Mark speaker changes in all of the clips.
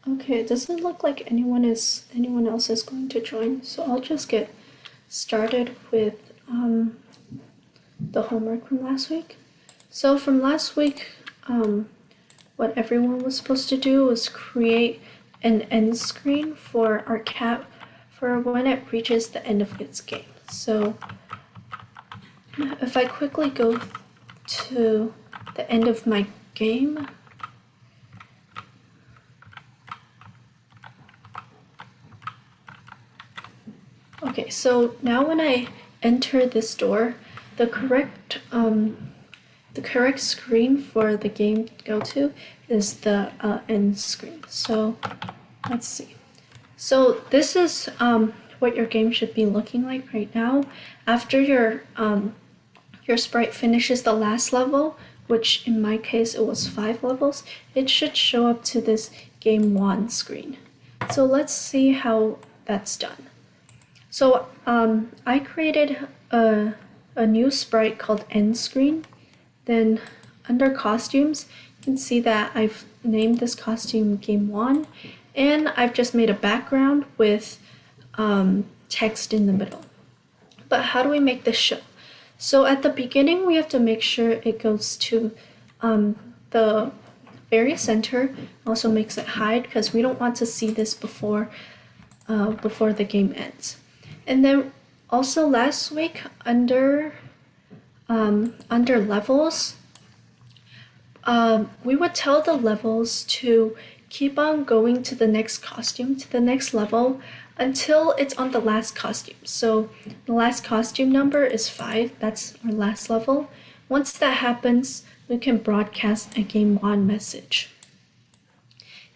Speaker 1: Okay, it doesn't look like anyone else is going to join, so I'll just get started with the homework from last week. So from last week, what everyone was supposed to do was create an end screen for our cat for when it reaches the end of its game. So if I quickly go to the end of my game, okay, so now when I enter this door, the correct screen for the game to go to is the end screen. So let's see. So this is what your game should be looking like right now. After your sprite finishes the last level, which in my case it was 5 levels, it should show up to this game 1 screen. So let's see how that's done. So I created a new sprite called end screen. Then under costumes, you can see that I've named this costume game 1, and I've just made a background with text in the middle. But how do we make this show? So at the beginning, we have to make sure it goes to the very center. Also makes it hide because we don't want to see this before the game ends. And then also last week under levels, we would tell the levels to keep on going to the next costume, to the next level, until it's on the last costume. So the last costume number is 5, that's our last level. Once that happens, we can broadcast a game 1 message.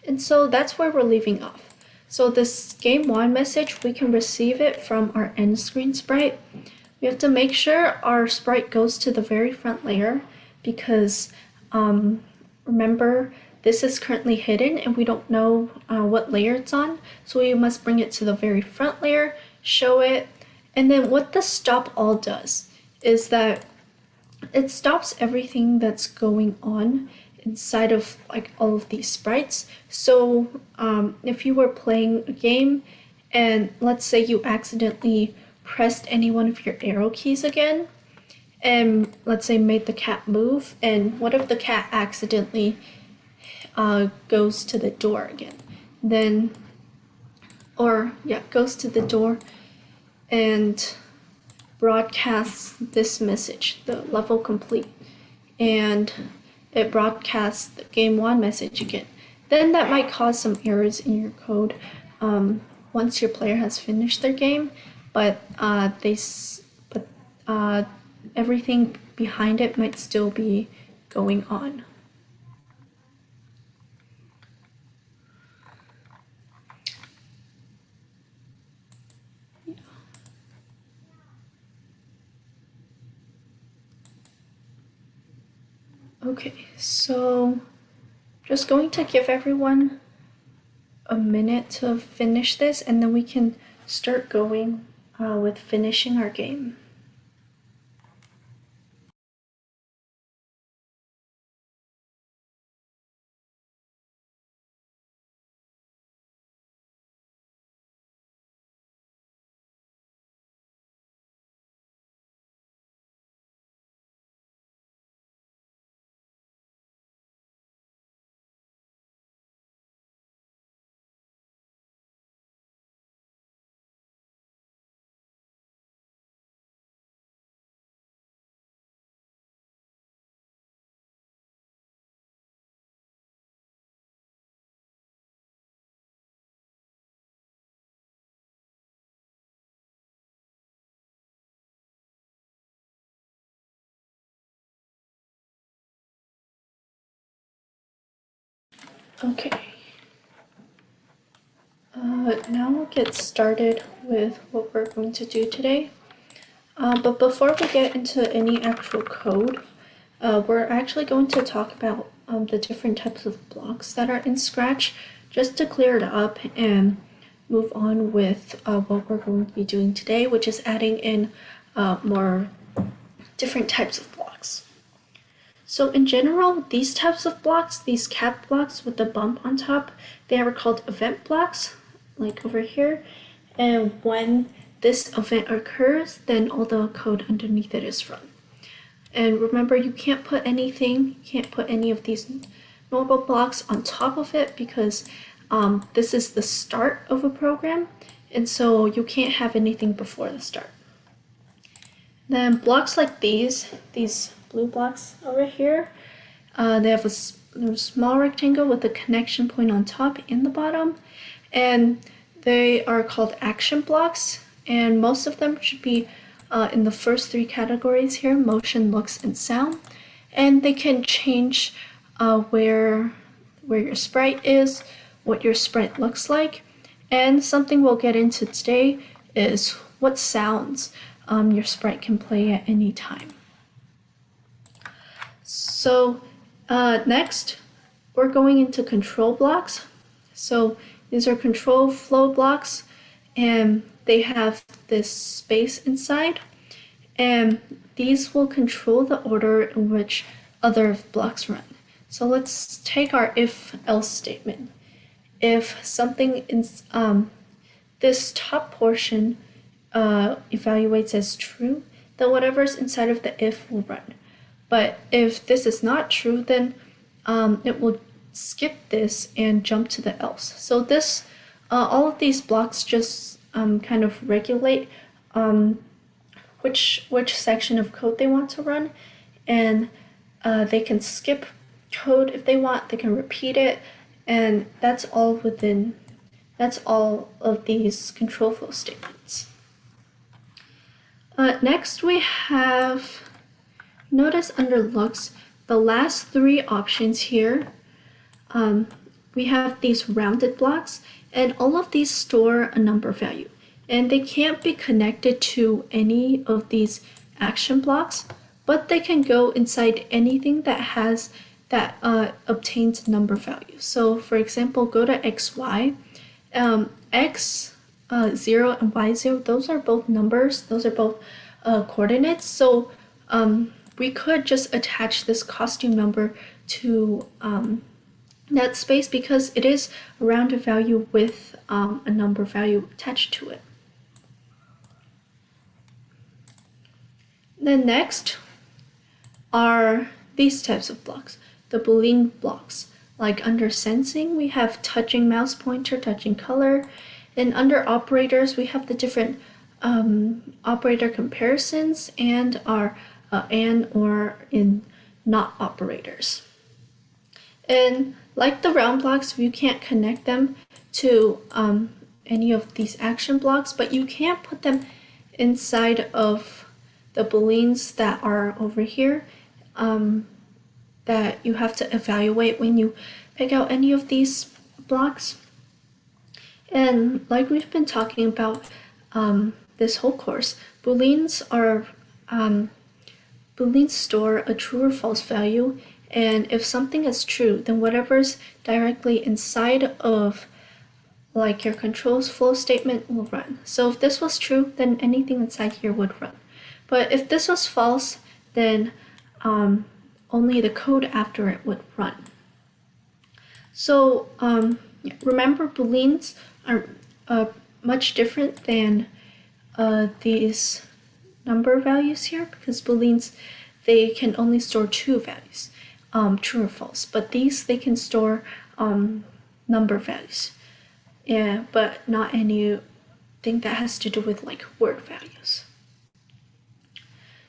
Speaker 1: And so that's where we're leaving off. So this game 1 message, we can receive it from our end screen sprite. We have to make sure our sprite goes to the very front layer because remember, this is currently hidden and we don't know what layer it's on. So we must bring it to the very front layer, show it. And then what the stop all does is that it stops everything that's going on inside of like all of these sprites. So if you were playing a game and let's say you accidentally pressed any one of your arrow keys again, and let's say made the cat move, and what if the cat accidentally goes to the door again? Then, goes to the door and broadcasts this message, the level complete, and it broadcasts the game 1 message again. Then that might cause some errors in your code once your player has finished their game, but everything behind it might still be going on. Okay, so just going to give everyone a minute to finish this, and then we can start going with finishing our game. Okay. Now we'll get started with what we're going to do today. But before we get into any actual code, we're actually going to talk about the different types of blocks that are in Scratch, just to clear it up and move on with what we're going to be doing today, which is adding in more different types of blocks. So in general, these types of blocks, these cap blocks with the bump on top, they are called event blocks, like over here. And when this event occurs, then all the code underneath it is run. And remember, you can't put anything, you can't put any of these normal blocks on top of it because this is the start of a program, and so you can't have anything before the start. Then blocks like these blue blocks over here, they have a small rectangle with a connection point on top and the bottom, and they are called action blocks, and most of them should be in the first three categories here: motion, looks, and sound. And they can change where your sprite is, what your sprite looks like, and something we'll get into today is what sounds your sprite can play at any time. So next, we're going into control blocks. So these are control flow blocks, and they have this space inside, and these will control the order in which other blocks run. So let's take our if-else statement. If something in this top portion evaluates as true, then whatever's inside of the if will run. But if this is not true, then it will skip this and jump to the else. So this, all of these blocks just kind of regulate which section of code they want to run, and they can skip code if they want, they can repeat it, and that's all of these control flow statements. Next we have, notice under looks, the last three options here, we have these rounded blocks, and all of these store a number value, and they can't be connected to any of these action blocks, but they can go inside anything that obtains number value. So for example, go to xy, x 0 and y 0, those are both numbers, those are both coordinates. So we could just attach this costume number to that space because it is a rounded value with a number value attached to it. Then next are these types of blocks, the Bling blocks. Like under sensing, we have touching mouse pointer, touching color, and under operators, we have the different operator comparisons and our and or in not operators. And like the round blocks, you can't connect them to any of these action blocks, but you can put them inside of the Booleans that are over here that you have to evaluate when you pick out any of these blocks. And like we've been talking about this whole course, Booleans store a true or false value, and if something is true, then whatever's directly inside of like your controls flow statement will run. So if this was true, then anything inside here would run. But if this was false, then only the code after it would run. So remember, Booleans are much different than these number values here, because Booleans, they can only store two values, true or false, but these, they can store number values, yeah, but not anything that has to do with like word values.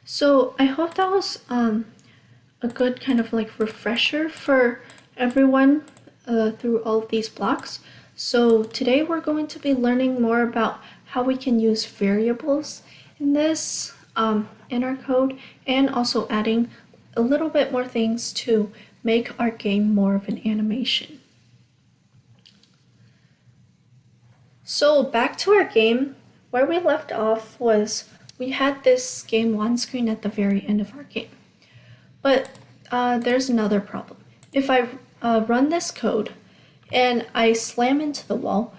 Speaker 1: So I hope that was a good kind of like refresher for everyone through all of these blocks. So today we're going to be learning more about how we can use variables in this in our code, and also adding a little bit more things to make our game more of an animation. So back to our game, where we left off was we had this game one screen at the very end of our game. But there's another problem. If I run this code and I slam into the wall,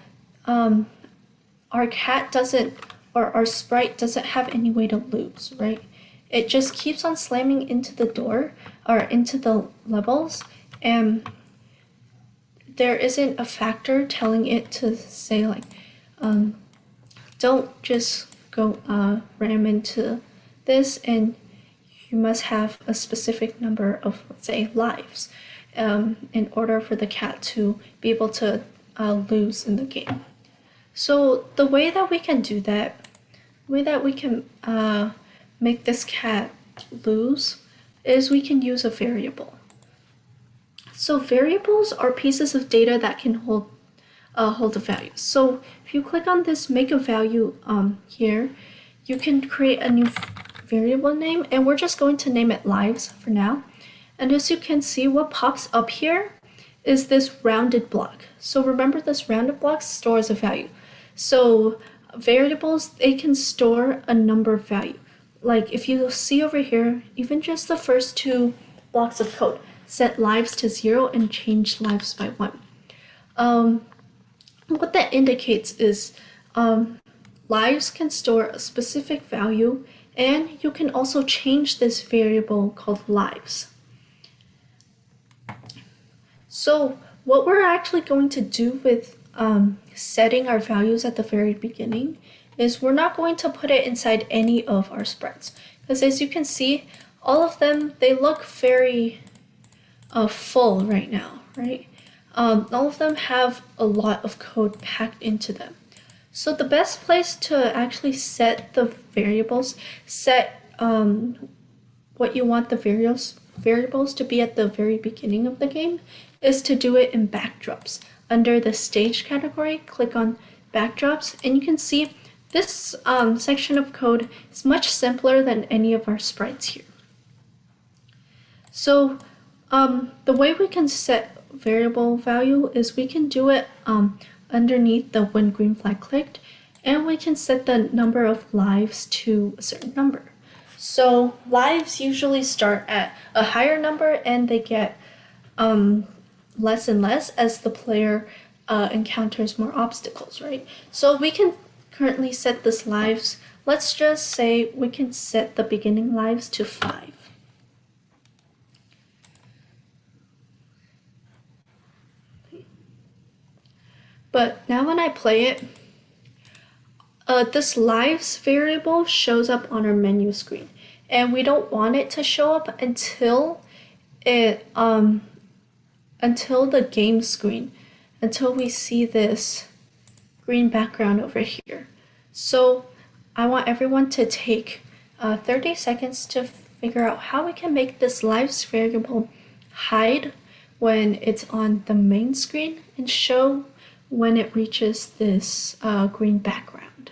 Speaker 1: our cat doesn't, or our sprite doesn't have any way to lose, right? It just keeps on slamming into the door or into the levels, and there isn't a factor telling it to say like, don't just go ram into this, and you must have a specific number of, let's say, lives in order for the cat to be able to lose in the game. So the way that we can do that, the way that we can make this cat lose is we can use a variable. So variables are pieces of data that can hold a value. So if you click on this make a value here, you can create a new variable name, and we're just going to name it lives for now. And as you can see, what pops up here is this rounded block. So remember, this rounded block stores a value. So variables, they can store a number value. Like if you see over here, even just the first two blocks of code, set lives to 0 and change lives by 1. What that indicates is lives can store a specific value, and you can also change this variable called lives. So what we're actually going to do with setting our values at the very beginning is we're not going to put it inside any of our spreads, because as you can see, all of them, they look very full right now, right? All of them have a lot of code packed into them. So the best place to actually set the variables, set what you want the variables to be at the very beginning of the game, is to do it in backdrops. Under the stage category, click on backdrops, and you can see this section of code is much simpler than any of our sprites here. So the way we can set variable value is we can do it underneath the when green flag clicked, and we can set the number of lives to a certain number. So lives usually start at a higher number, and they get less and less as the player encounters more obstacles, right? So we can currently set this lives. Let's just say we can set the beginning lives to 5. But now when I play it, this lives variable shows up on our menu screen, and we don't want it to show up until the game screen, until we see this green background over here. So I want everyone to take 30 seconds to figure out how we can make this lives variable hide when it's on the main screen and show when it reaches this green background.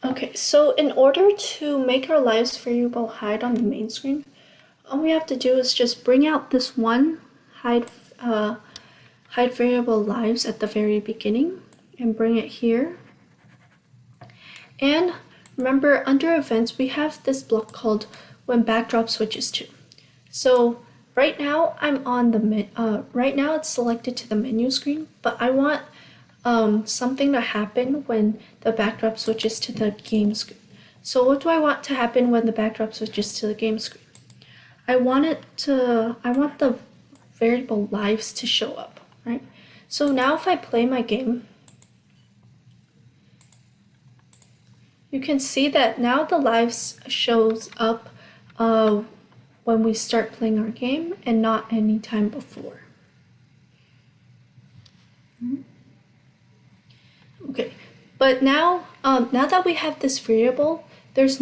Speaker 1: Okay, so in order to make our lives variable hide on the main screen, all we have to do is just bring out this one hide variable lives at the very beginning and bring it here. And remember, under events, we have this block called when backdrop switches to. So right now I'm on the right now it's selected to the menu screen, but I want something to happen when the backdrop switches to the game screen. So what do I want to happen when the backdrop switches to the game screen? I want the variable lives to show up, right? So now if I play my game, you can see that now the lives shows up when we start playing our game and not any time before. But now, now that we have this variable, there's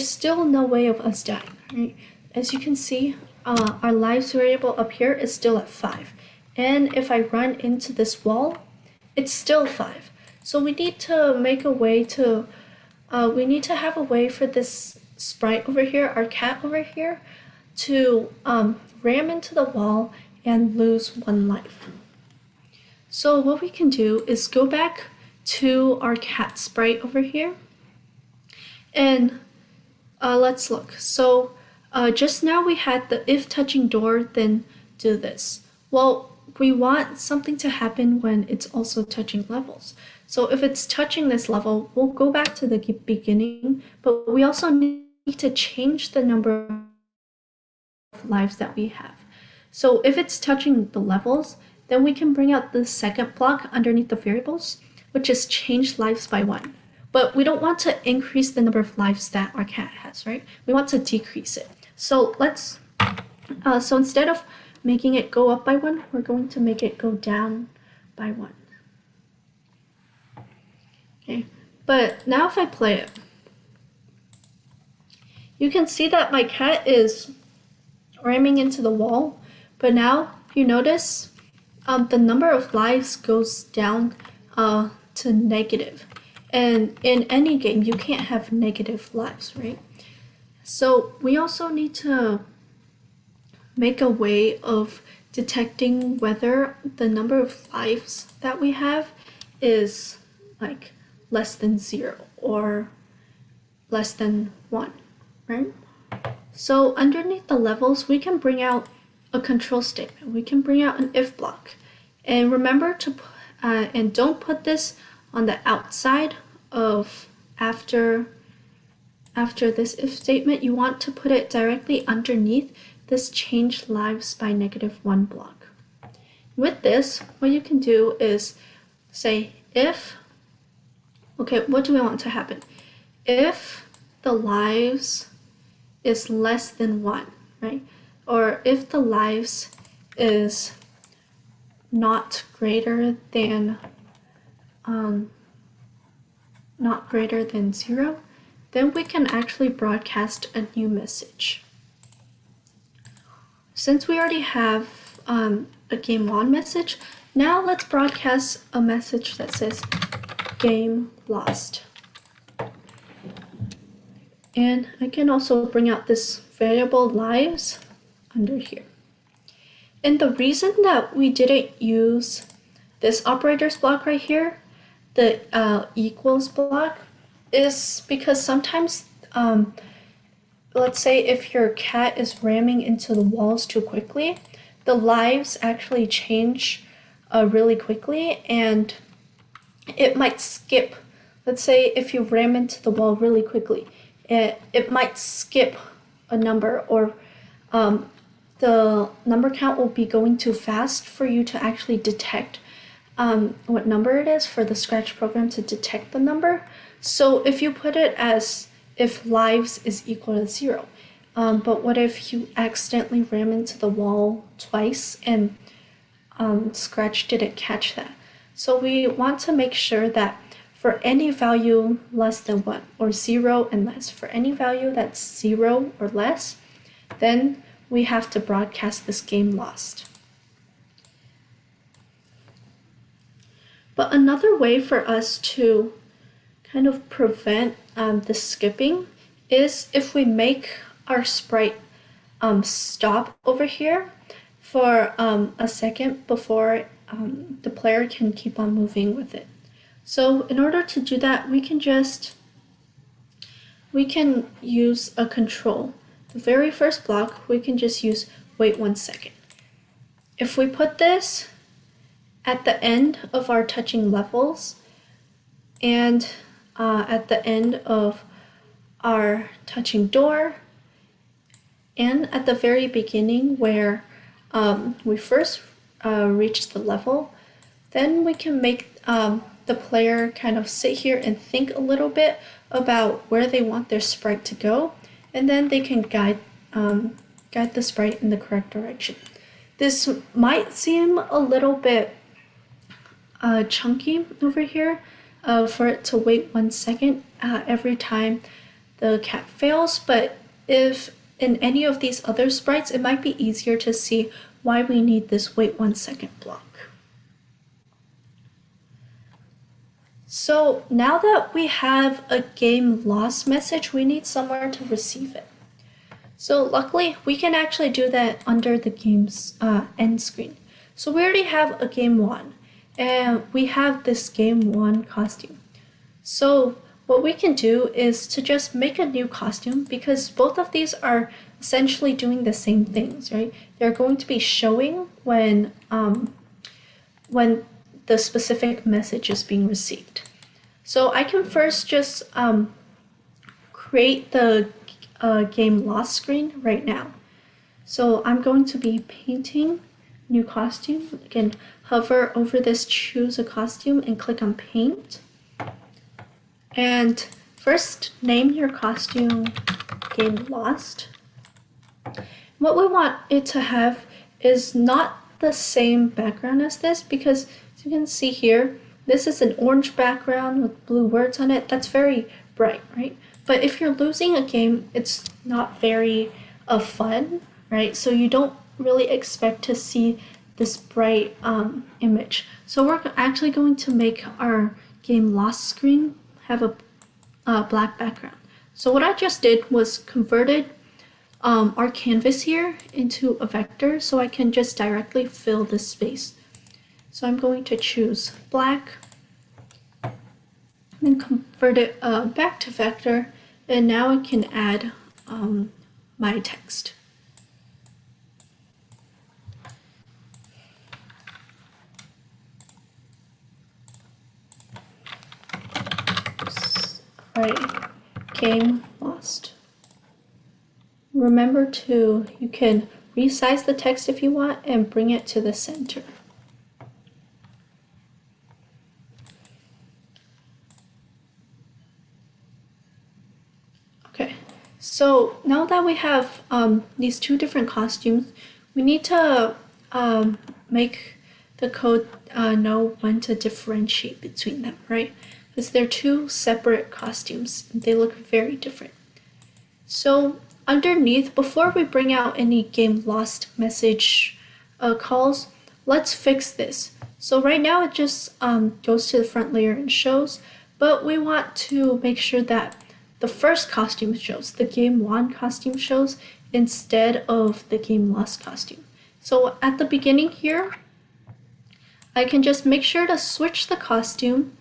Speaker 1: still no way of us dying, right? As you can see, our lives variable up here is still at 5. And if I run into this wall, it's still 5. So we need to make a way to, we need to have a way for this sprite over here, our cat over here, to ram into the wall and lose 1 life. So what we can do is go back to our cat sprite over here, and let's look. So just now we had the if touching door, then do this. Well, we want something to happen when it's also touching levels. So if it's touching this level, we'll go back to the beginning, but we also need to change the number of lives that we have. So if it's touching the levels, then we can bring out the second block underneath the variables, which is change lives by 1. But we don't want to increase the number of lives that our cat has, right? We want to decrease it. So let's, so instead of making it go up by 1, we're going to make it go down by 1. Okay, but now if I play it, you can see that my cat is ramming into the wall, but now you notice the number of lives goes down to negative. And in any game, you can't have negative lives, right? So we also need to make a way of detecting whether the number of lives that we have is like less than 0 or less than 1, right? So underneath the levels, we can bring out a control statement. We can bring out an if block. And remember to, and don't put this on the outside of after this if statement. You want to put it directly underneath this change lives by -1 block. With this, what you can do is say if, okay, what do we want to happen? If the lives is less than 1, right? Or if the lives is not greater than 0, then we can actually broadcast a new message. Since we already have a game on message, now let's broadcast a message that says game lost. And I can also bring out this variable lives under here. And the reason that we didn't use this operators block right here, the equals block, is because sometimes, let's say if your cat is ramming into the walls too quickly, the lives actually change really quickly, and it might skip. Let's say if you ram into the wall really quickly, it might skip a number, or the number count will be going too fast for you to actually detect what number it is, for the Scratch program to detect the number. So if you put it as if lives is equal to 0, but what if you accidentally ram into the wall twice and Scratch didn't catch that? So we want to make sure that for any value less than 1, or 0 and less, for any value that's 0 or less, then we have to broadcast this game lost. But another way for us to kind of prevent the skipping is if we make our sprite stop over here for a second before the player can keep on moving with it. So in order to do that, we can use a control. The very first block, we can just use wait 1 second. If we put this at the end of our touching levels and at the end of our touching door and at the very beginning where we first reach the level, then we can make the player kind of sit here and think a little bit about where they want their sprite to go, and then they can guide the sprite in the correct direction. This might seem a little bit chunky over here, for it to wait 1 second every time the cat fails, but if in any of these other sprites, it might be easier to see why we need this wait 1 second block. So now that we have a game lost message, we need somewhere to receive it. So luckily, we can actually do that under the game's end screen. So we already have a game won, and we have this game won costume. So what we can do is to just make a new costume, because both of these are essentially doing the same things, right? They're going to be showing when the specific message is being received. So I can first just create the game lost screen right now. So I'm going to be painting new costume. Again, hover over this choose a costume and click on paint. And first name your costume game lost. What we want it to have is not the same background as this, because as you can see here, this is an orange background with blue words on it. That's very bright, right? But if you're losing a game, it's not very fun, right? So you don't really expect to see this bright image. So we're actually going to make our game lost screen have a black background. So what I just did was converted our canvas here into a vector, so I can just directly fill this space. So I'm going to choose black, and convert it back to vector, and now I can add my text. Alright, game lost. Remember you can resize the text if you want and bring it to the center. Okay, so now that we have these two different costumes, we need to make the code know when to differentiate between them, right? Because they're two separate costumes and they look very different. So underneath, before we bring out any game lost message calls, let's fix this. So right now it just goes to the front layer and shows, but we want to make sure that the first costume shows, the game won costume shows, instead of the game lost costume. So at the beginning here, I can just make sure to switch the costume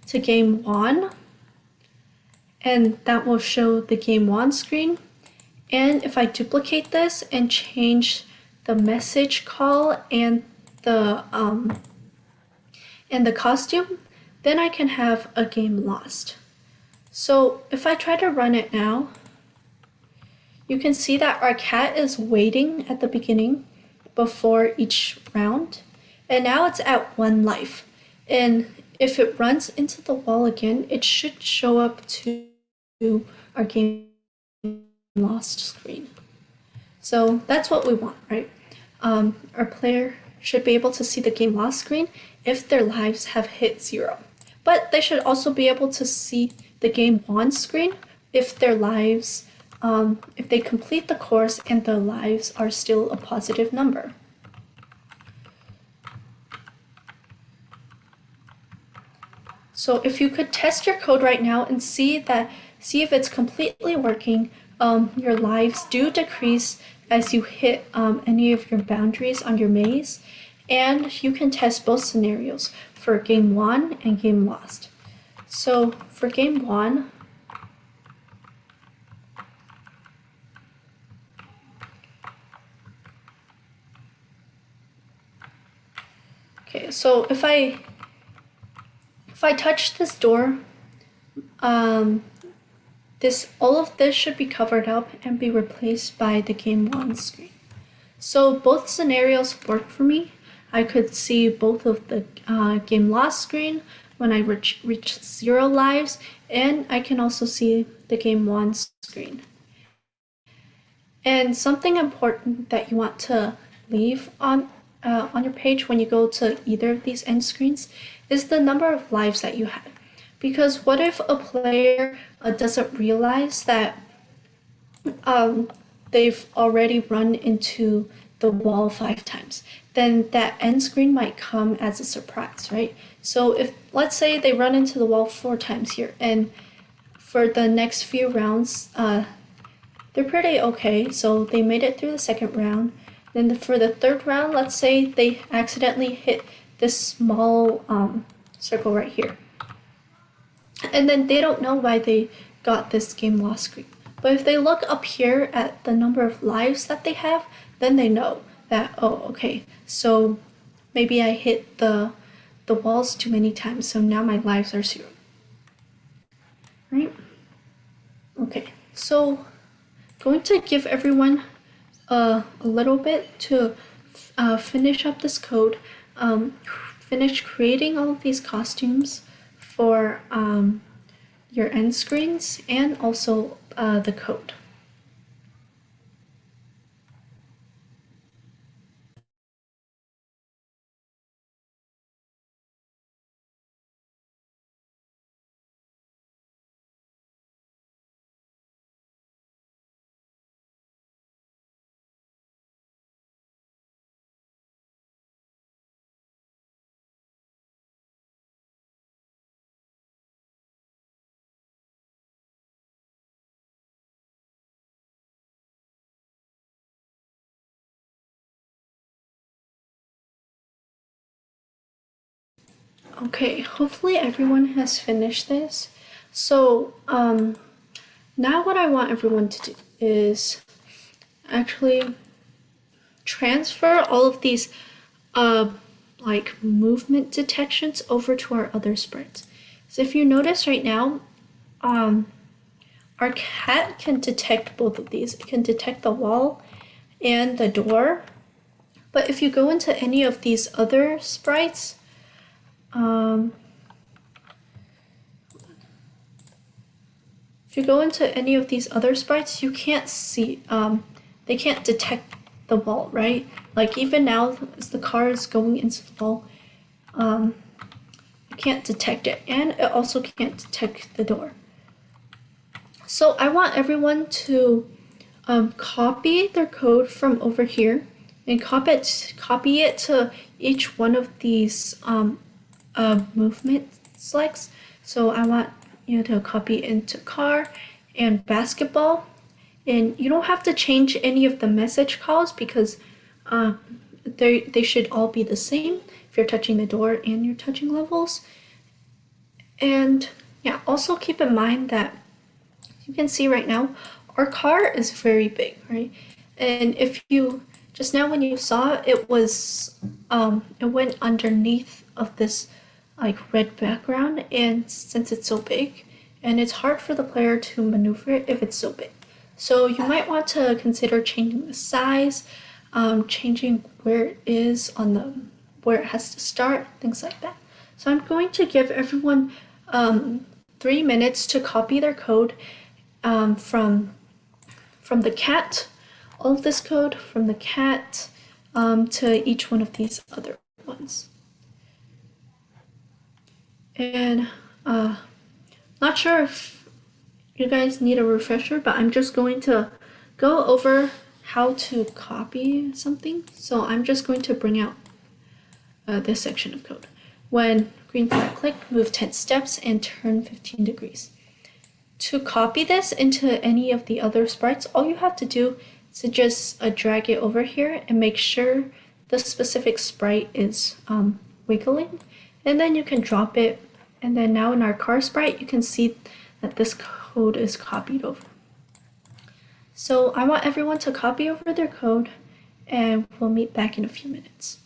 Speaker 1: to game won, and that will show the game won screen. And if I duplicate this and change the message call and the costume, then I can have a game lost. So if I try to run it now, you can see that our cat is waiting at the beginning before each round, and now it's at 1 life. And if it runs into the wall again, it should show up to our game lost screen. So that's what we want, right? Our player should be able to see the game lost screen if their lives have hit 0. But they should also be able to see the game won screen if their lives, if they complete the course and their lives are still a positive number. So if you could test your code right now and see if it's completely working, your lives do decrease as you hit any of your boundaries on your maze, and you can test both scenarios for game won and game lost. So for game won, okay, so if I touch this door, all of this should be covered up and be replaced by the game won screen. So both scenarios work for me. I could see both of the game lost screen when I reach 0 lives, and I can also see the game won screen. And something important that you want to leave on your page when you go to either of these end screens is the number of lives that you had. Because what if a player doesn't realize that they've already run into the wall 5 times? Then that end screen might come as a surprise, right? So if, let's say they run into the wall 4 times here, and for the next few rounds, they're pretty okay. So they made it through the second round. Then for the third round, let's say they accidentally hit this small circle right here. And then they don't know why they got this game loss screen. But if they look up here at the number of lives that they have, then they know that, oh, okay, so maybe I hit the walls too many times, so now my lives are 0. Right? Okay, so going to give everyone a little bit to finish up this code, finish creating all of these costumes for your end screens and also the code. Okay, hopefully everyone has finished this. So now what I want everyone to do is actually transfer all of these like movement detections over to our other sprites. So if you notice right now, our cat can detect both of these. It can detect the wall and the door. But if you go into any of these other sprites, you can't see, they can't detect the wall, right? Like even now, as the car is going into the wall, you can't detect it, and it also can't detect the door. So I want everyone to copy their code from over here and copy it to each one of these movement selects. So I want you to copy into car and basketball, and you don't have to change any of the message calls because they should all be the same if you're touching the door and you're touching levels. And yeah, also keep in mind that you can see right now our car is very big, right? And if you just now when you saw it was it went underneath of this like red background, and since it's so big and it's hard for the player to maneuver it if it's so big. So you might want to consider changing the size, changing where it is on the where it has to start, things like that. So I'm going to give everyone 3 minutes to copy their code from the cat, all of this code from the cat to each one of these other ones. And not sure if you guys need a refresher, but I'm just going to go over how to copy something. So I'm just going to bring out this section of code. When green flag click, move 10 steps and turn 15 degrees. To copy this into any of the other sprites, all you have to do is to just drag it over here and make sure the specific sprite is wiggling, and then you can drop it. And then now in our car sprite, you can see that this code is copied over. So I want everyone to copy over their code, and we'll meet back in a few minutes.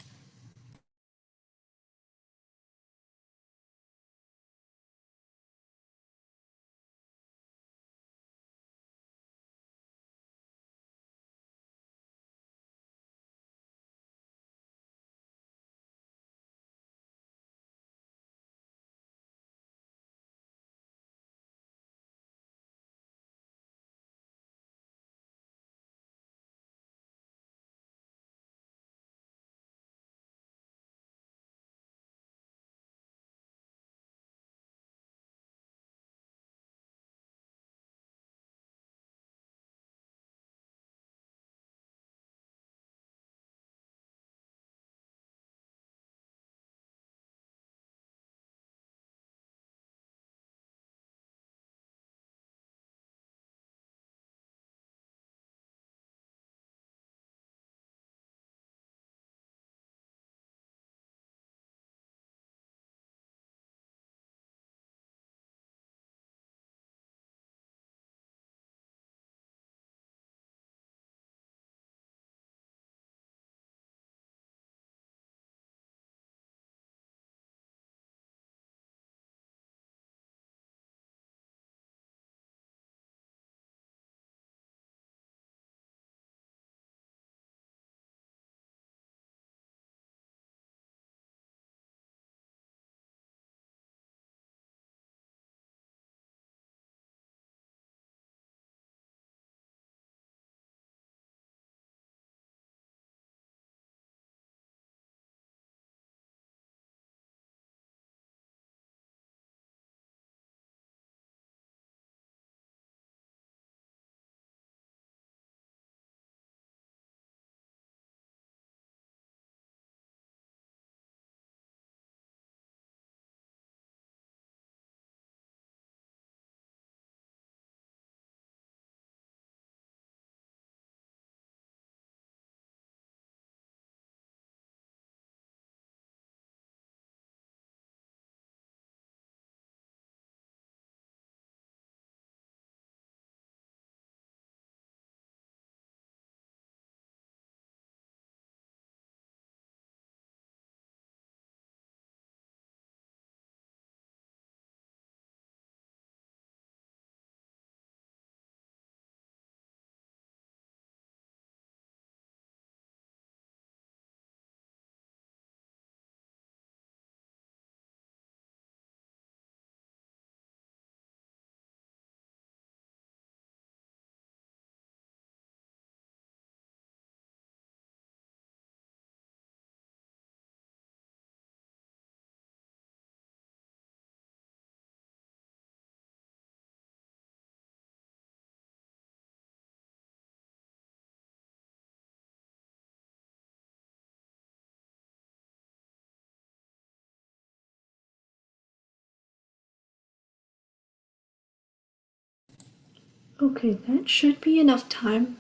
Speaker 1: Okay, that should be enough time.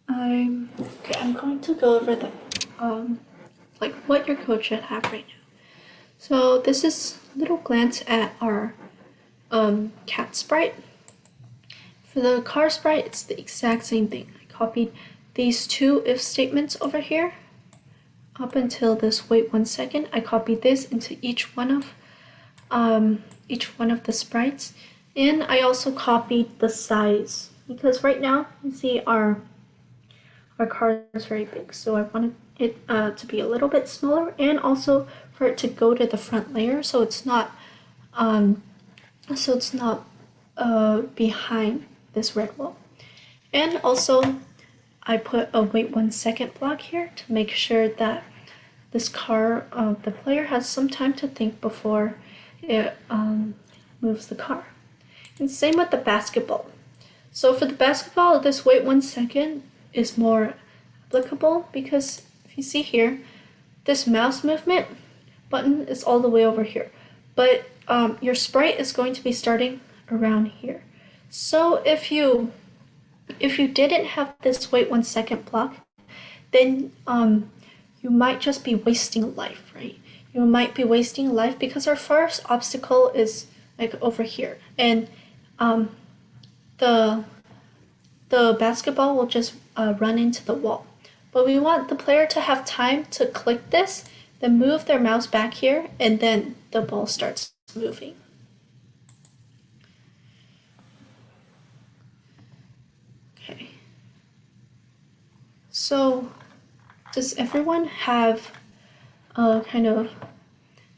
Speaker 1: I'm going to go over the like what your code should have right now. So this is a little glance at our cat sprite. For the car sprite, it's the exact same thing. I copied these two if statements over here up until this wait 1 second. I copied this into each one of the sprites, and I also copied the size because right now you see our car is very big, so I wanted it to be a little bit smaller, and also for it to go to the front layer, so it's not behind this red wall. And also I put a wait 1 second block here to make sure that this car, the player has some time to think before it moves the car. And same with the basketball. So for the basketball, this wait 1 second is more applicable because if you see here, this mouse movement button is all the way over here. But your sprite is going to be starting around here. So if you didn't have this wait 1 second block, then you might just be wasting life, right? You might be wasting life because our first obstacle is like over here, and the basketball will just run into the wall. But we want the player to have time to click this, then move their mouse back here, and then the ball starts moving. Okay. So, does everyone have kind of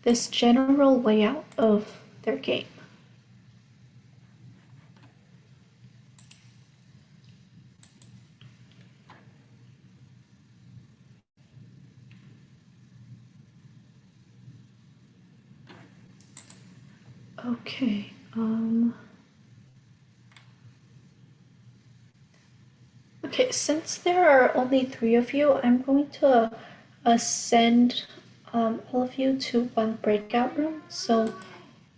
Speaker 1: this general layout of their game? Okay. Okay, since there are only 3 of you, I'm going to send all of you to one breakout room. So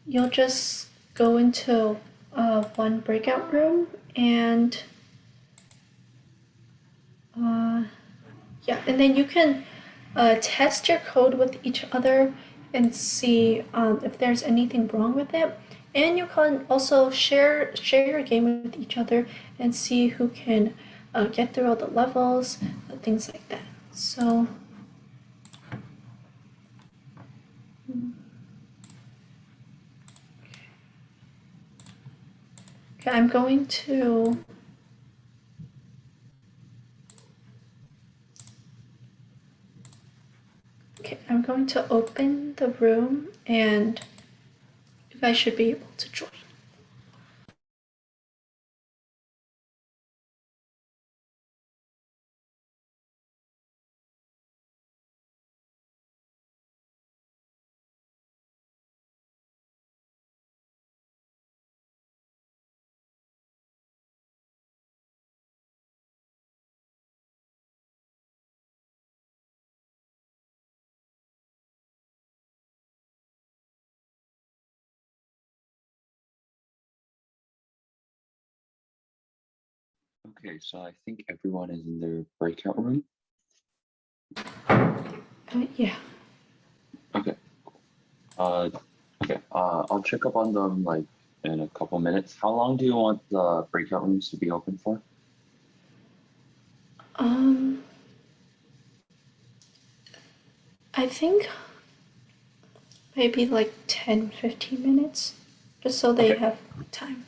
Speaker 1: you'll just go into one breakout room, and yeah, and then you can test your code with each other and see if there's anything wrong with it. And you can also share your game with each other and see who can get through all the levels, things like that. So okay, I'm going to open the room, and you guys should be able to join.
Speaker 2: Okay, so I think everyone is in their breakout room.
Speaker 1: Yeah.
Speaker 2: Okay. Okay. I'll check up on them like in a couple minutes. How long do you want the breakout rooms to be open for?
Speaker 1: I think maybe like 10-15 minutes, just so they have time.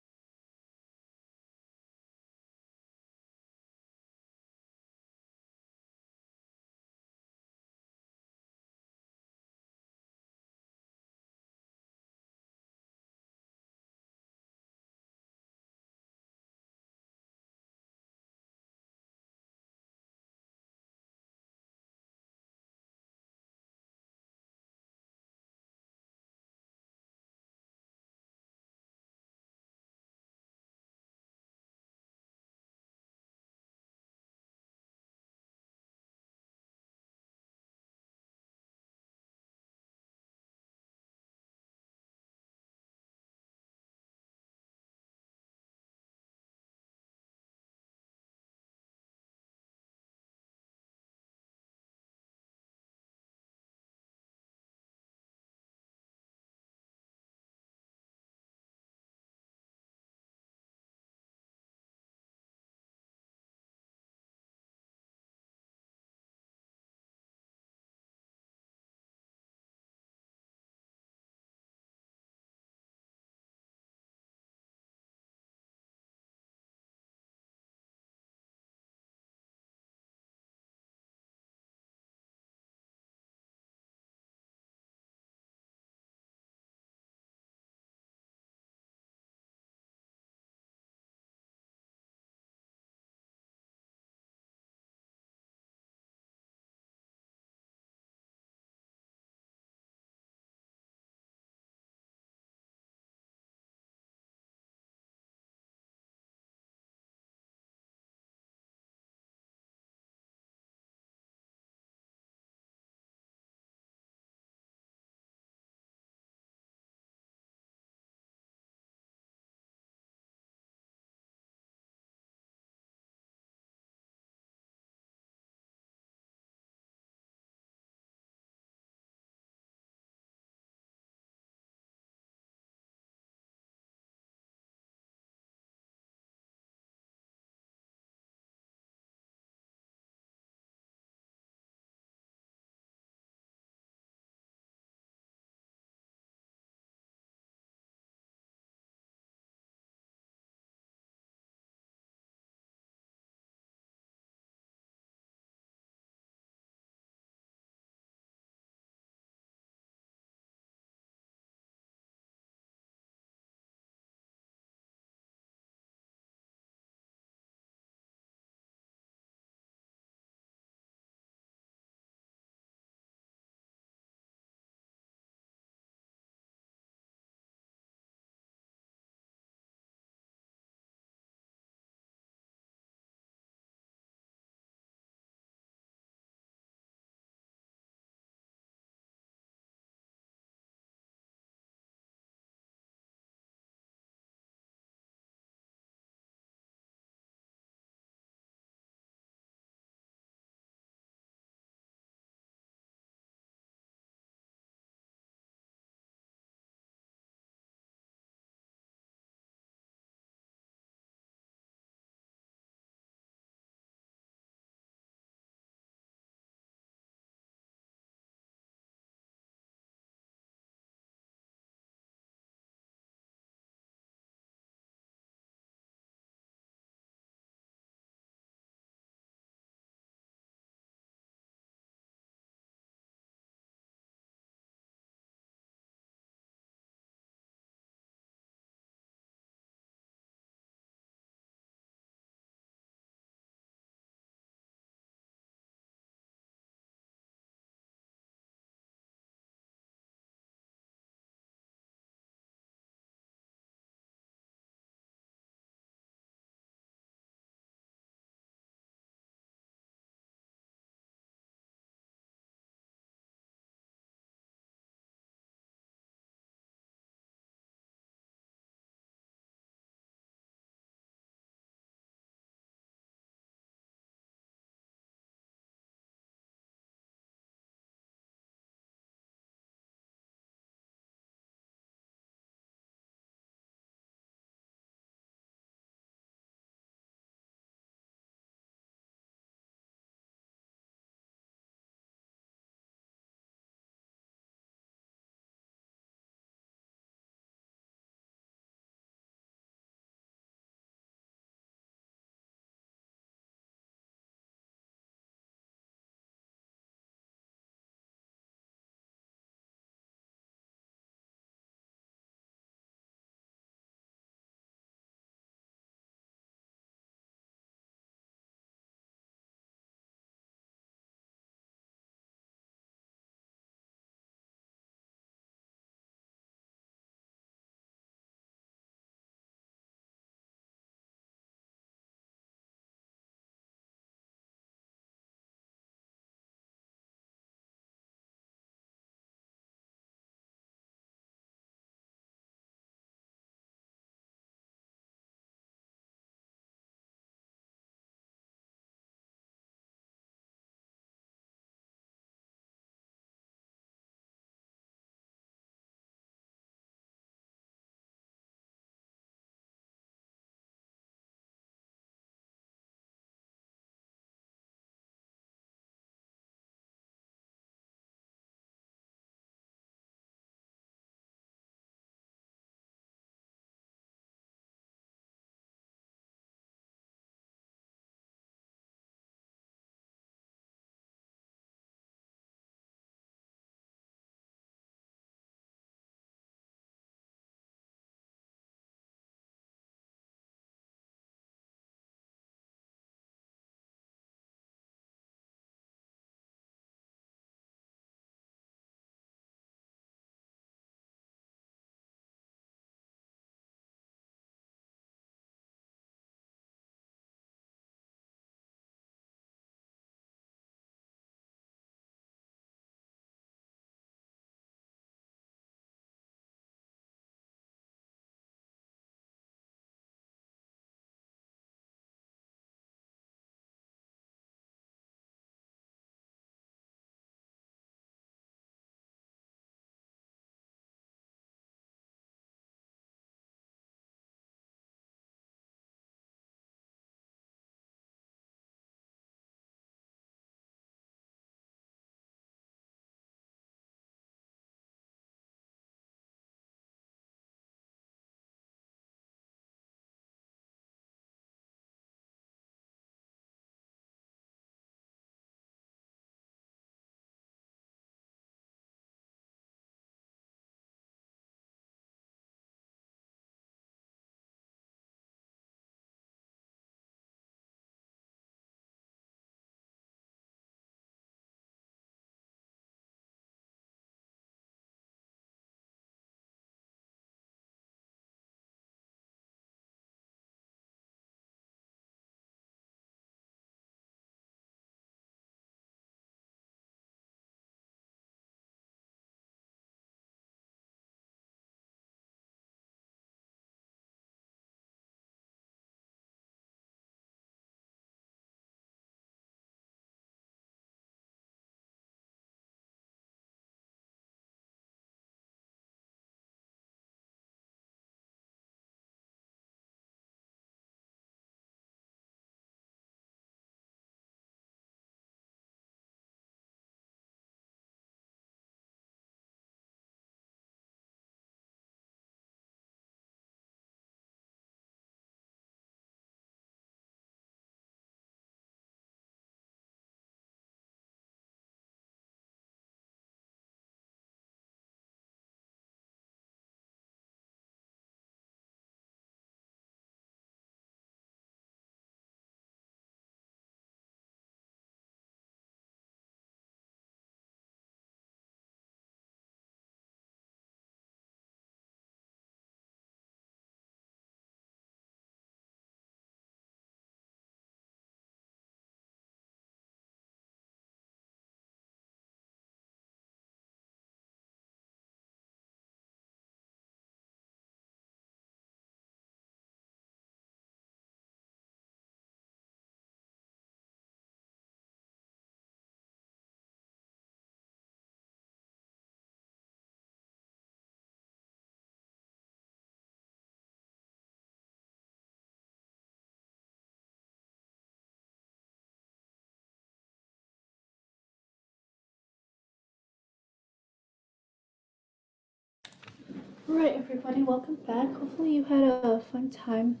Speaker 1: Alright, everybody, welcome back. Hopefully, you had a fun time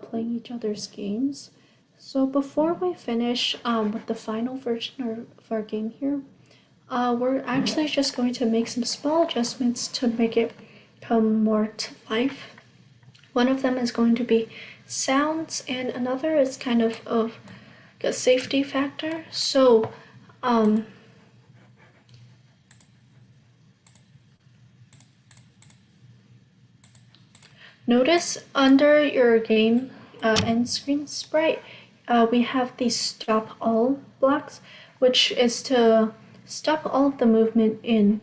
Speaker 1: playing each other's games. So, before we finish with the final version of our game here, we're actually just going to make some small adjustments to make it come more to life. One of them is going to be sounds, and another is kind of a safety factor. So, notice under your game end screen sprite, we have these stop all blocks, which is to stop all of the movement in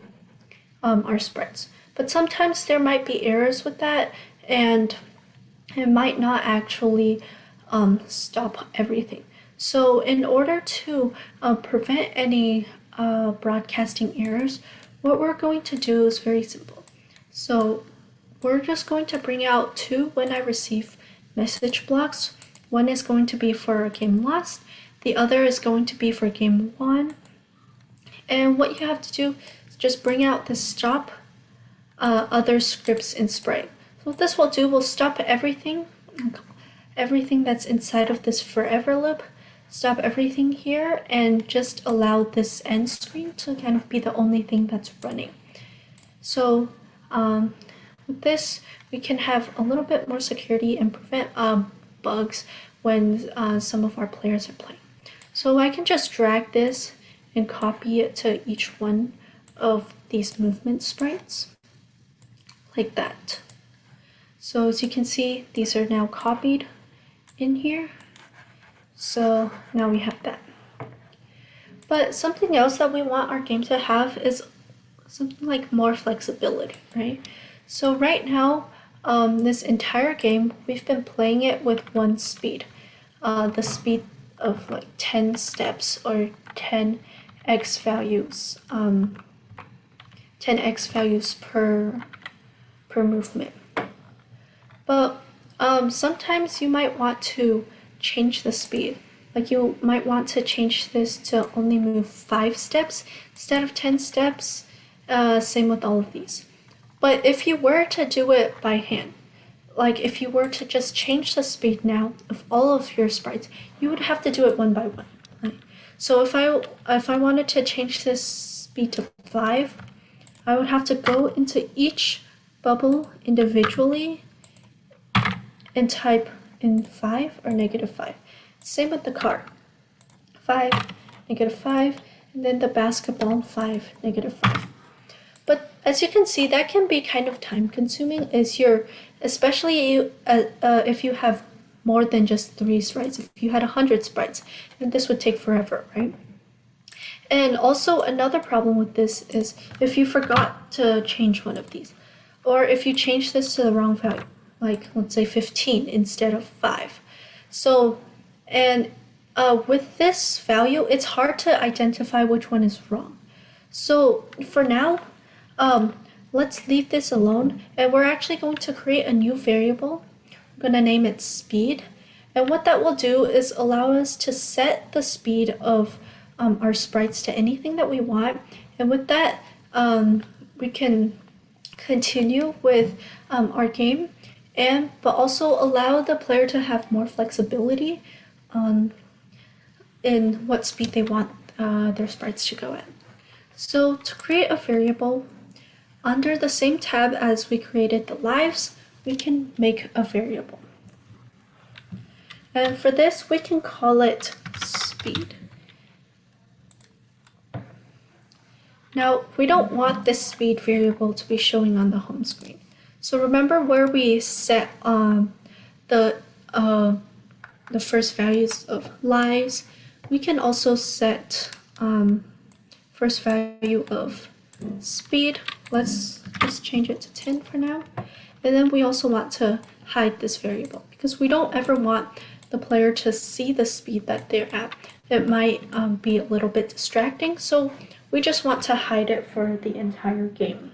Speaker 1: our sprites. But sometimes there might be errors with that, and it might not actually stop everything. So in order to prevent any broadcasting errors, what we're going to do is very simple. So we're just going to bring out two when I receive message blocks. One is going to be for game lost, the other is going to be for game won. And what you have to do is just bring out the stop other scripts in Sprite. So what this will do, will stop everything that's inside of this forever loop, stop everything here, and just allow this end screen to kind of be the only thing that's running. So with this, we can have a little bit more security and prevent bugs when some of our players are playing. So I can just drag this and copy it to each one of these movement sprites, like that. So as you can see, these are now copied in here. So now we have that. But something else that we want our game to have is something like more flexibility, right? So right now, this entire game, we've been playing it with one speed. The speed of like 10 steps or 10x values, 10x values per movement. But sometimes you might want to change the speed. Like you might want to change this to only move 5 steps instead of 10 steps. Same with all of these. But if you were to do it by hand, like if you were to just change the speed now of all of your sprites, you would have to do it one by one. Right? So if I wanted to change this speed to 5, I would have to go into each bubble individually and type in 5 or -5. Same with the car. 5, -5, and then the basketball, 5, -5. But as you can see, that can be kind of time consuming especially if you have more than just 3 sprites. If you had 100 sprites, then this would take forever, right? And also another problem with this is if you forgot to change one of these, or if you change this to the wrong value, like let's say 15 instead of 5. So, and with this value, it's hard to identify which one is wrong. So for now, let's leave this alone, and we're actually going to create a new variable. I'm going to name it speed, and what that will do is allow us to set the speed of our sprites to anything that we want, and with that, we can continue with our game, but also allow the player to have more flexibility in what speed they want their sprites to go at. So to create a variable, under the same tab as we created the lives, we can make a variable. And for this, we can call it speed. Now, we don't want this speed variable to be showing on the home screen. So remember where we set the first values of lives, we can also set first value of speed. Let's just change it to 10 for now. And then we also want to hide this variable because we don't ever want the player to see the speed that they're at. It might be a little bit distracting, so we just want to hide it for the entire game.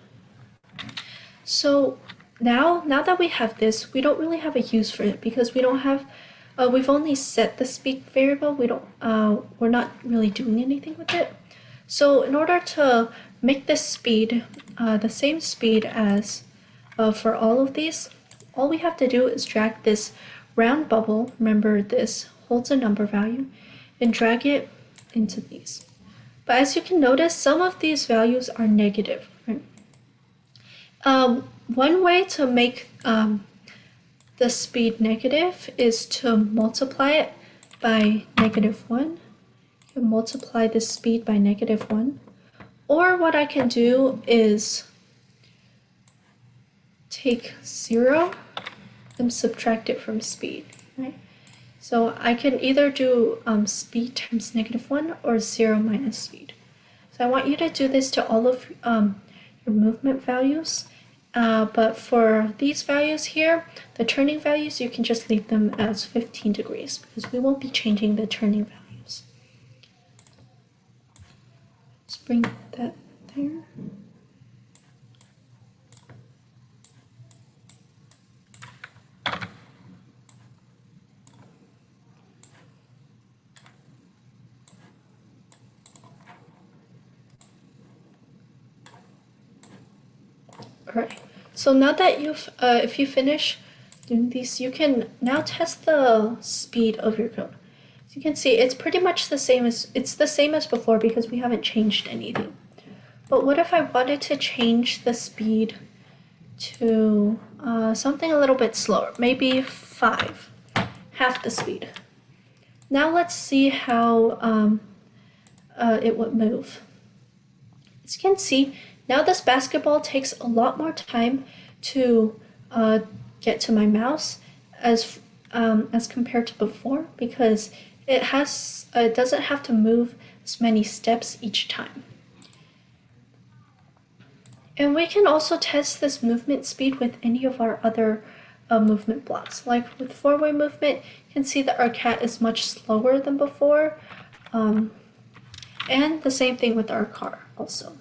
Speaker 1: So now that we have this, we don't really have a use for it because we don't have, we've only set the speed variable. We're not really doing anything with it. So in order to make this speed the same speed as for all of these, all we have to do is drag this round bubble, remember this holds a number value, and drag it into these. But as you can notice, some of these values are negative. Right? One way to make the speed negative is to multiply it by -1. You can multiply the speed by -1. Or what I can do is take 0 and subtract it from speed, right? So I can either do speed times -1 or 0 minus speed. So I want you to do this to all of your movement values. But for these values here, the turning values, you can just leave them as 15 degrees because we won't be changing the turning values. Let's bring that there. Alright, so now that if you finish doing these, you can now test the speed of your code. As you can see, it's pretty much the same as before because we haven't changed anything. But what if I wanted to change the speed to something a little bit slower, maybe 5, half the speed. Now let's see how it would move. As you can see, now this basketball takes a lot more time to get to my mouse as compared to before because it doesn't have to move as many steps each time. And we can also test this movement speed with any of our other movement blocks. Like with 4-way movement, you can see that our cat is much slower than before. And the same thing with our car also.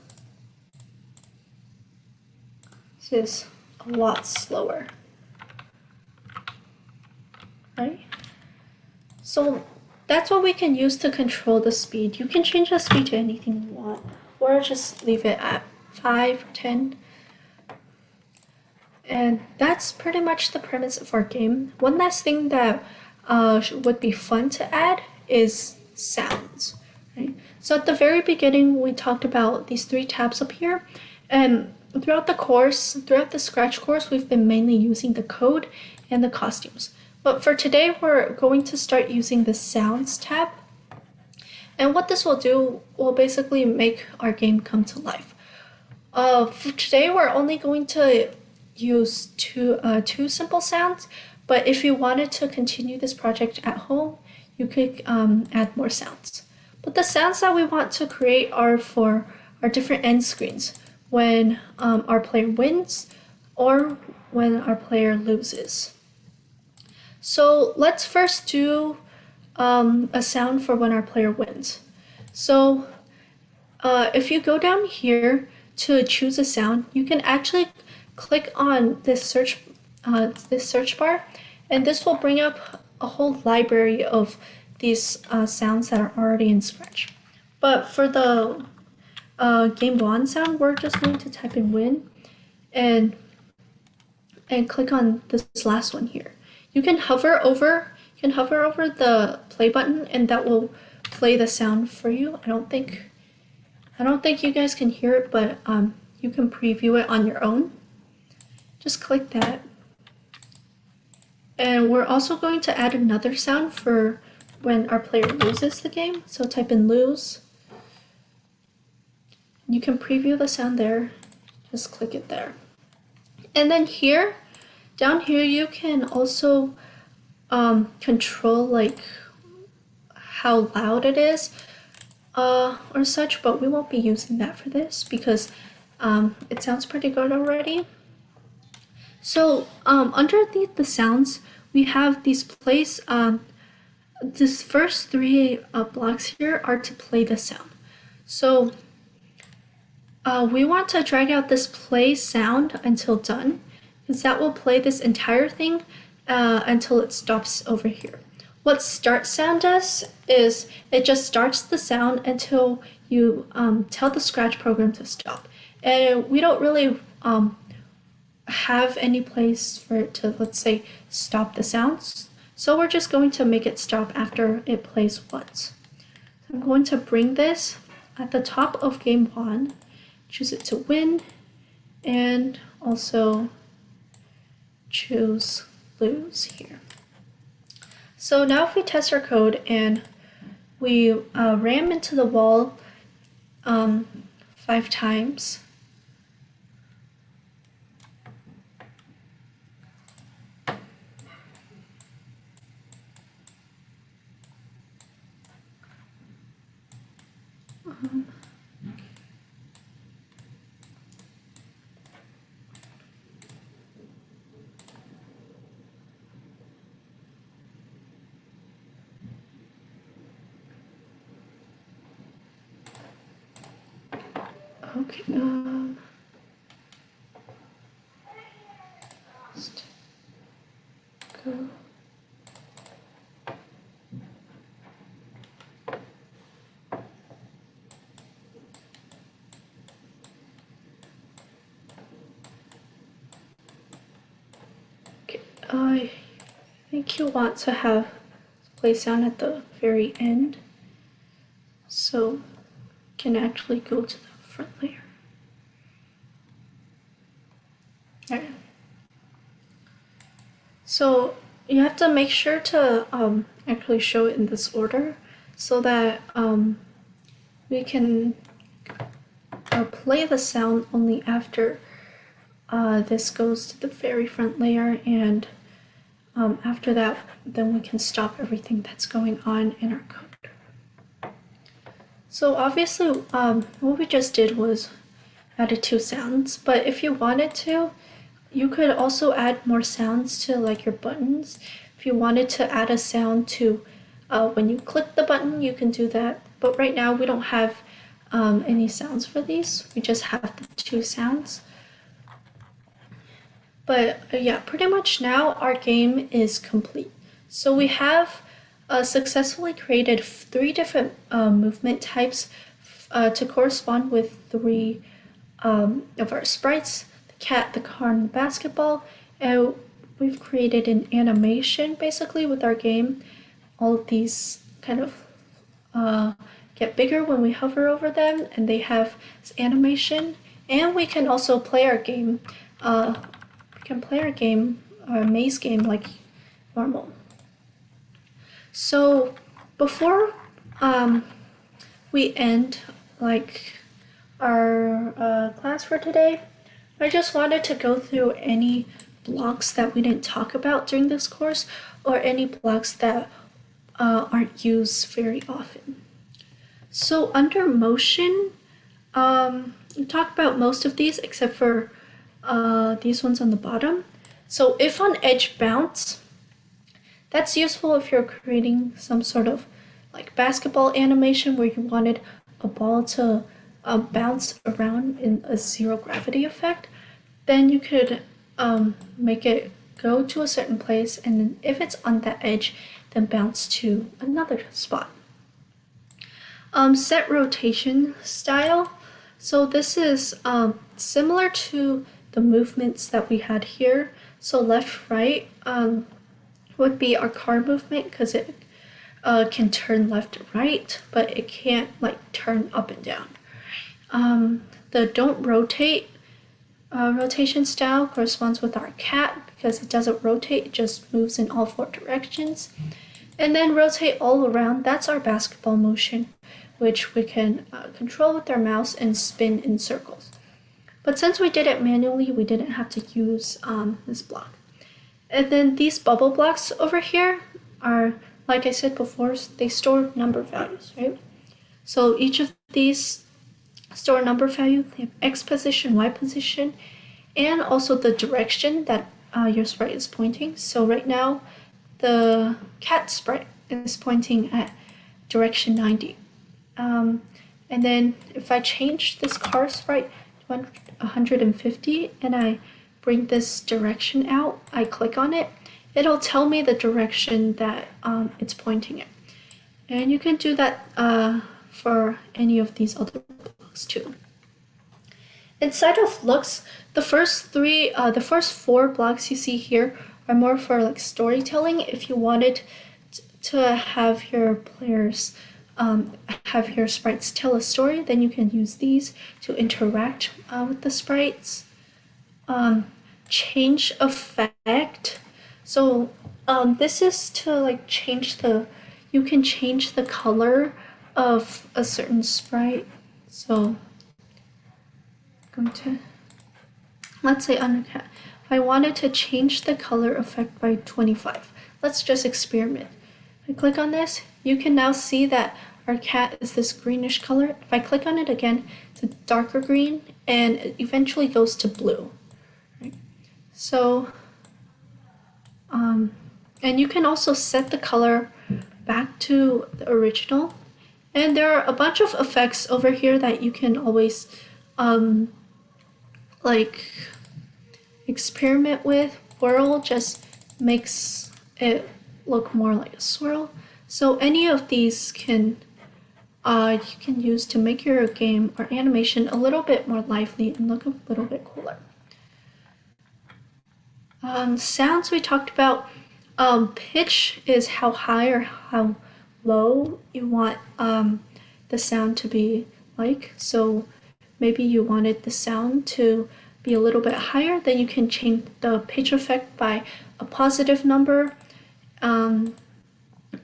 Speaker 1: This is a lot slower, right? So that's what we can use to control the speed. You can change the speed to anything you want, or just leave it at 5 or 10. And that's pretty much the premise of our game. One last thing that would be fun to add is sounds, right? So at the very beginning, we talked about these 3 tabs up here, and throughout the Scratch course, we've been mainly using the code and the costumes. But for today, we're going to start using the Sounds tab. And what this will do will basically make our game come to life. For today, we're only going to use two simple sounds, but if you wanted to continue this project at home, you could add more sounds. But the sounds that we want to create are for our different end screens, when our player wins or when our player loses. So let's first do a sound for when our player wins. So if you go down here to choose a sound, you can actually click on this search bar, and this will bring up a whole library of these sounds that are already in Scratch. But for the game on sound, we're just going to type in win and click on this last one here. You can hover over the play button, and that will play the sound for you. I don't think you guys can hear it, but you can preview it on your own. Just click that. And we're also going to add another sound for when our player loses the game. So type in lose. You can preview the sound there. Just click it there. And then here, down here, you can also control like how loud it is or such, but we won't be using that for this because it sounds pretty good already. So underneath the sounds, we have these plays. This first 3 blocks here are to play the sound. So we want to drag out this play sound until done, because that will play this entire thing until it stops over here. What start sound does is it just starts the sound until you tell the Scratch program to stop. And we don't really have any place for it to, let's say, stop the sounds. So we're just going to make it stop after it plays once. So I'm going to bring this at the top of game 1, choose it to win, and also choose lose here. So now if we test our code and we ram into the wall 5 times, okay, let's go. Okay, I think you want to have play sound at the very end, so can actually go to the front layer. Alright. So you have to make sure to actually show it in this order so that we can play the sound only after this goes to the very front layer, and after that then we can stop everything that's going on in our code. So obviously what we just did was added 2 sounds, but if you wanted to, you could also add more sounds to like your buttons. If you wanted to add a sound to when you click the button, you can do that. But right now we don't have any sounds for these. We just have the 2 sounds. But yeah, pretty much now our game is complete. So we have successfully created 3 different movement types to correspond with 3 of our sprites: the cat, the car, and the basketball. And we've created an animation basically with our game. All of these kind of get bigger when we hover over them, and they have this animation. And we can also play our game. Our maze game, like normal. So before we end like our class for today, I just wanted to go through any blocks that we didn't talk about during this course, or any blocks that aren't used very often. So under motion, we talked about most of these except for these ones on the bottom. So if on edge bounce, that's useful if you're creating some sort of like basketball animation where you wanted a ball to bounce around in a 0 gravity effect. Then you could make it go to a certain place, and then if it's on that edge, then bounce to another spot. Set rotation style. So this is similar to the movements that we had here. So left, right would be our car movement, because it can turn left to right, but it can't like turn up and down. The don't rotate rotation style corresponds with our cat, because it doesn't rotate, it just moves in all 4 directions. And then rotate all around, that's our basketball motion, which we can control with our mouse and spin in circles. But since we did it manually, we didn't have to use this block. And then these bubble blocks over here are, like I said before, they store number values, right? So each of these store a number value. They have X position, Y position, and also the direction that your sprite is pointing. So right now, the cat sprite is pointing at direction 90. And then if I change this car sprite to 150 and I bring this direction out, I click on it, it'll tell me the direction that it's pointing at. And you can do that for any of these other blocks too. inside of looks, the first four blocks you see here are more for like storytelling. If you wanted to have your players have your sprites tell a story, then you can use these to interact with the sprites. Change effect. So this is to like you can change the color of a certain sprite. So I'm going to, let's say Undercat. If I wanted to change the color effect by 25, let's just experiment. If I click on this, you can now see that our cat is this greenish color. If I click on it again, it's a darker green, and it eventually goes to blue. Right? So, and you can also set the color back to the original. And there are a bunch of effects over here that you can always like experiment with. Whirl just makes it look more like a swirl. So any of these can you can use to make your game or animation a little bit more lively and look a little bit cooler. Sounds we talked about. Pitch is how high or how low you want the sound to be like. So maybe you wanted the sound to be a little bit higher, then you can change the pitch effect by a positive number.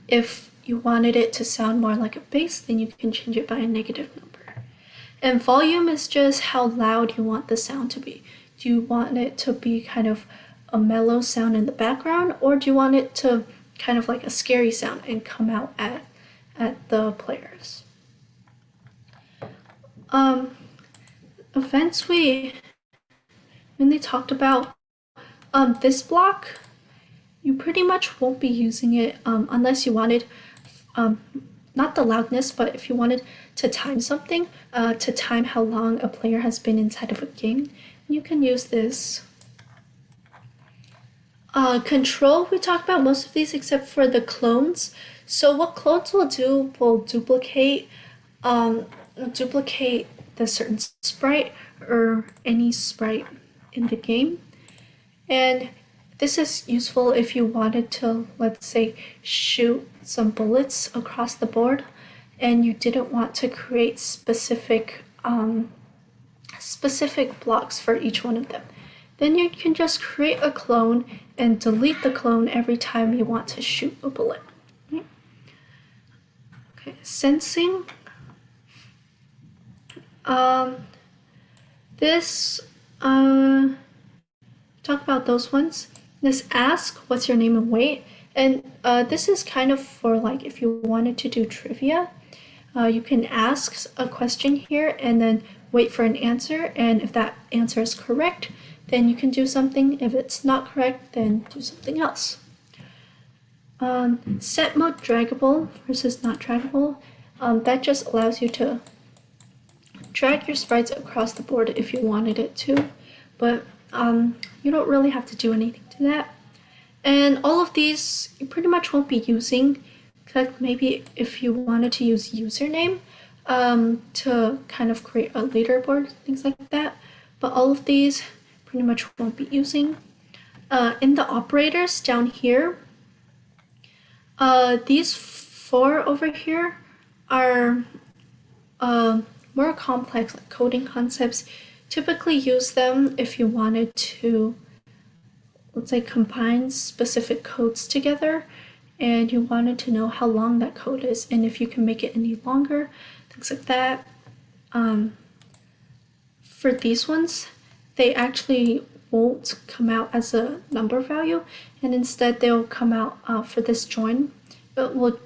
Speaker 1: If you wanted it to sound more like a bass, then you can change it by a negative number. And volume is just how loud you want the sound to be. Do you want it to be kind of a mellow sound in the background, or do you want it to kind of like a scary sound and come out at the players? Events we mainly talked about. This block, you pretty much won't be using it unless you wanted, not the loudness, but if you wanted to time something, to time how long a player has been inside of a game, you can use this. Control, we talked about most of these except for the clones. So what clones will do will duplicate the certain sprite or any sprite in the game. And this is useful if you wanted to, let's say, shoot some bullets across the board and you didn't want to create specific blocks for each one of them. Then you can just create a clone and delete the clone every time you want to shoot a bullet. Okay, sensing. Talk about those ones. This ask, what's your name and weight? And this is kind of for like if you wanted to do trivia. You can ask a question here and then wait for an answer. And if that answer is correct, then you can do something. If it's not correct, then do something else. Set mode draggable versus not draggable. That just allows you to drag your sprites across the board if you wanted it to, but you don't really have to do anything to that. And all of these you pretty much won't be using, except maybe if you wanted to use username to kind of create a leaderboard, things like that. But all of these pretty much won't be using. In the operators down here, these four over here are more complex, like coding concepts. Typically use them if you wanted to, let's say, combine specific codes together and you wanted to know how long that code is and if you can make it any longer, things like that. For these ones, they actually won't come out as a number value, and instead they'll come out for this join. It will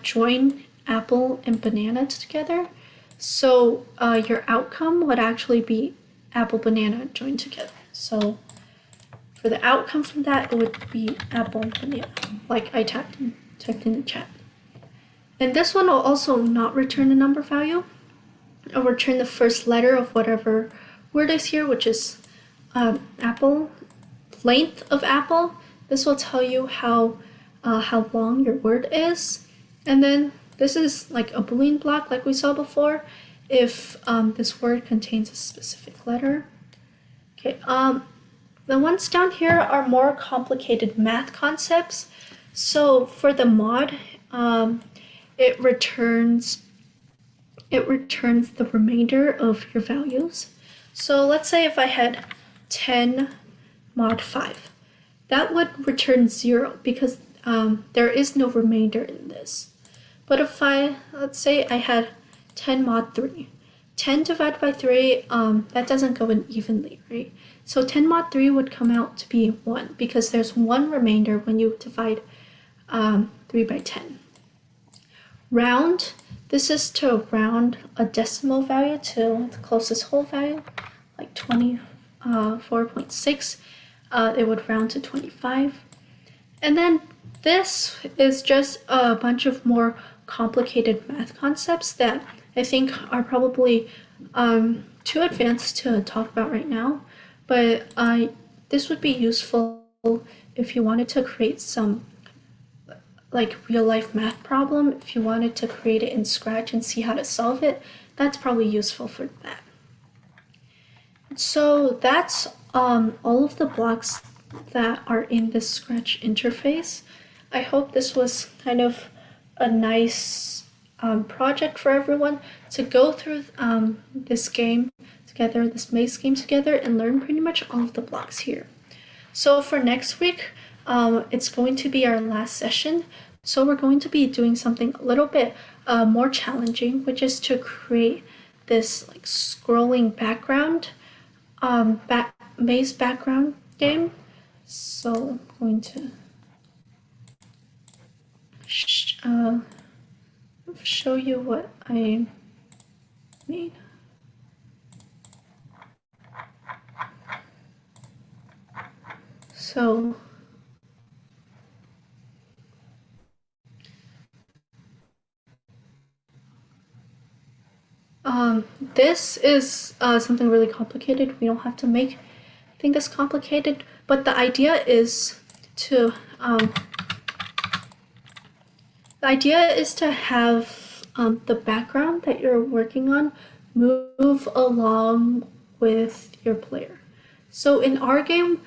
Speaker 1: join apple and banana together. So your outcome would actually be apple banana joined together. So for the outcome from that, it would be apple banana, like I typed in the chat. And this one will also not return a number value. It'll return the first letter of whatever word is here, which is apple, length of apple. This will tell you how long your word is. And then this is like a Boolean block like we saw before. if this word contains a specific letter. Okay, the ones down here are more complicated math concepts. So for the mod, it returns the remainder of your values. So let's say if I had 10 mod 5, that would return 0 because there is no remainder in this. But if let's say I had 10 mod 3, 10 divided by 3, that doesn't go in evenly, right? So 10 mod 3 would come out to be 1 because there's one remainder when you divide 3 by 10. Round, this is to round a decimal value to the closest whole value, like 24.6. It would round to 25. And then this is just a bunch of more complicated math concepts that I think are probably too advanced to talk about right now. But this would be useful if you wanted to create some like real life math problem. If you wanted to create it in Scratch and see how to solve it, that's probably useful for that. So that's all of the blocks that are in this Scratch interface. I hope this was kind of a nice project for everyone to go through this game together, this maze game together, and learn pretty much all of the blocks here. So for next week, it's going to be our last session. So we're going to be doing something a little bit more challenging, which is to create this like scrolling background, maze background game. So I'm going to show you what I made. So this is something really complicated. We don't have to make thing this complicated, but the idea is to have the background that you're working on move along with your player. So in our game,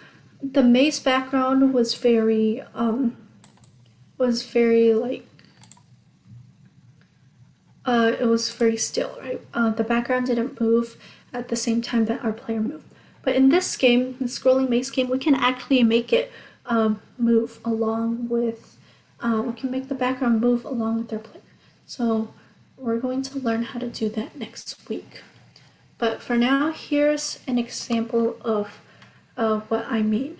Speaker 1: the maze background was very like it was very still, right? The background didn't move at the same time that our player moved. But in this game, the scrolling maze game, we can actually make it move along with, we can make the background move along with our player. So we're going to learn how to do that next week. But for now, here's an example of what I mean.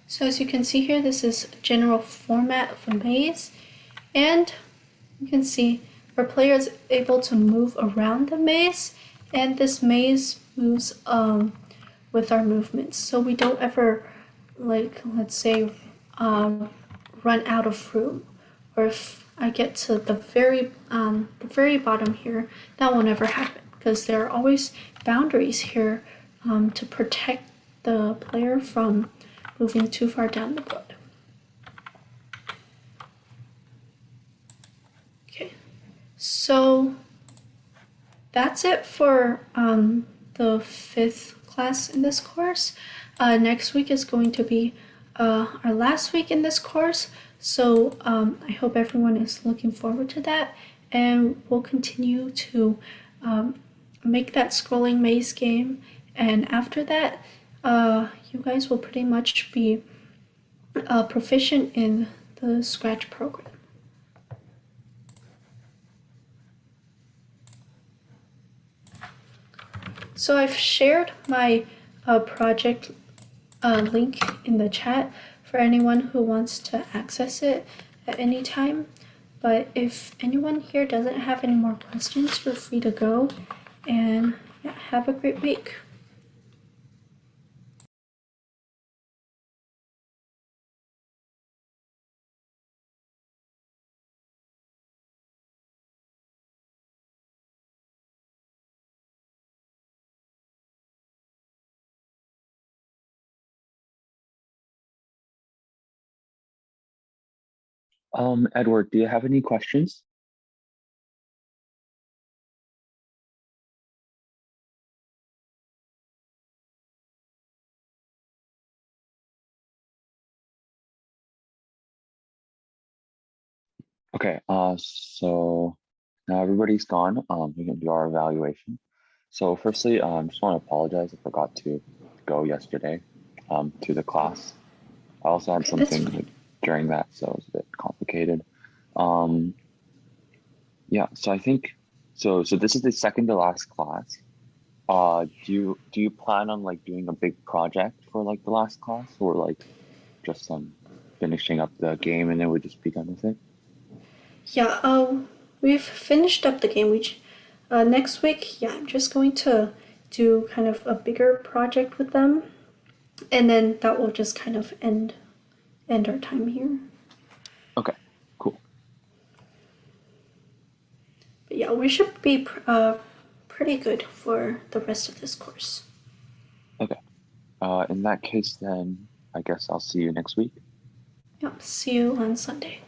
Speaker 1: So as you can see here, this is a general format of a maze, and you can see our player is able to move around the maze, and this maze moves with our movements. So we don't ever, like, let's say, run out of room, or if I get to the very bottom here, that will never happen because there are always boundaries here to protect the player from moving too far down the road. Okay, so that's it for the 5th class in this course. Next week is going to be our last week in this course, so I hope everyone is looking forward to that, and we'll continue to make that scrolling maze game, and after that you guys will pretty much be proficient in the Scratch program. So I've shared my project link in the chat for anyone who wants to access it at any time. But if anyone here doesn't have any more questions, feel free to go, and yeah, have a great week.
Speaker 2: Edward, do you have any questions? Okay, so now everybody's gone. We can do our evaluation. So firstly, just want to apologize. I forgot to go yesterday, to the class. I also had
Speaker 1: Okay, that's
Speaker 2: something
Speaker 1: fine.
Speaker 2: like during that, so it was a bit complicated. Um, yeah, so I think so this is the second to last class. Do you plan on like doing a big project for like the last class, or like just finishing up the game and then we'll just be done with it?
Speaker 1: Yeah, we've finished up the game. Next week, yeah, I'm just going to do kind of a bigger project with them, and then that will just kind of end our time here.
Speaker 2: Okay, cool.
Speaker 1: But yeah, we should be pretty good for the rest of this course.
Speaker 2: Okay. In that case, then I guess I'll see you next week.
Speaker 1: Yep, see you on Sunday.